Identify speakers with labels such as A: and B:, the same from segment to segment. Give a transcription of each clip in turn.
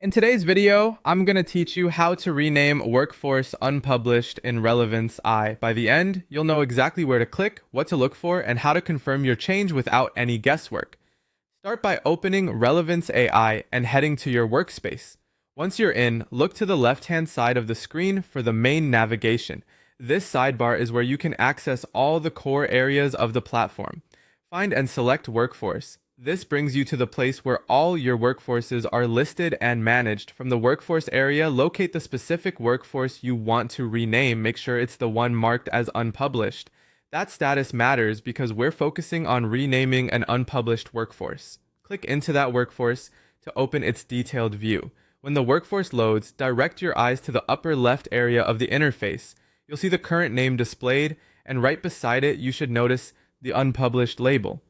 A: In today's video, I'm going to teach you how to rename Workforce Unpublished in Relevance AI. By the end, you'll know exactly where to click, what to look for, and how to confirm your change without any guesswork. Start by opening Relevance AI and heading to your workspace. Once you're in, look to the left-hand side of the screen for the main navigation. This sidebar is where you can access all the core areas of the platform. Find and select Workforce. This brings you to the place where all your workforces are listed and managed. From the workforce area, locate the specific workforce you want to rename. Make sure it's the one marked as unpublished. That status matters because we're focusing on renaming an unpublished workforce. Click into that workforce to open its detailed view. When the workforce loads, direct your eyes to the upper left area of the interface. You'll see the current name displayed, and right beside it, you should notice the unpublished label.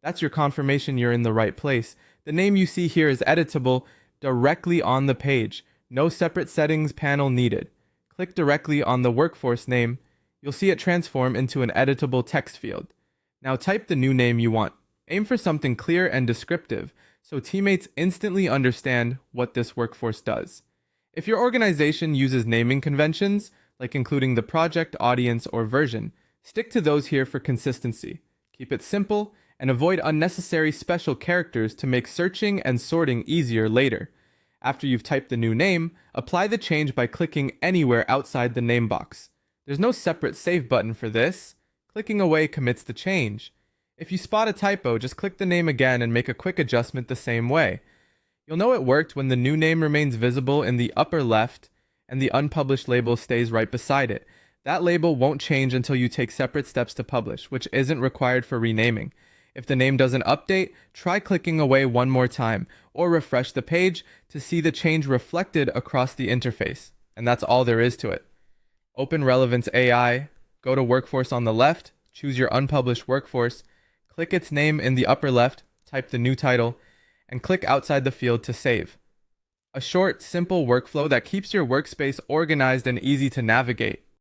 A: That's your confirmation you're in the right place. The name you see here is editable directly on the page. No separate settings panel needed. Click directly on the workforce name. You'll see it transform into an editable text field. Now type the new name you want. Aim for something clear and descriptive so teammates instantly understand what this workforce does. If your organization uses naming conventions, like including the project, audience, or version, stick to those here for consistency. Keep it simple and avoid unnecessary special characters to make searching and sorting easier later. After you've typed the new name, apply the change by clicking anywhere outside the name box. There's no separate save button for this. Clicking away commits the change. If you spot a typo, just click the name again and make a quick adjustment the same way. You'll know it worked when the new name remains visible in the upper left and the unpublished label stays right beside it. That label won't change until you take separate steps to publish, which isn't required for renaming. If the name doesn't update, try clicking away one more time, or refresh the page to see the change reflected across the interface. And that's all there is to it. Open Relevance AI, go to Workforce on the left, choose your unpublished workforce, click its name in the upper left, type the new title, and click outside the field to save. A short, simple workflow that keeps your workspace organized and easy to navigate.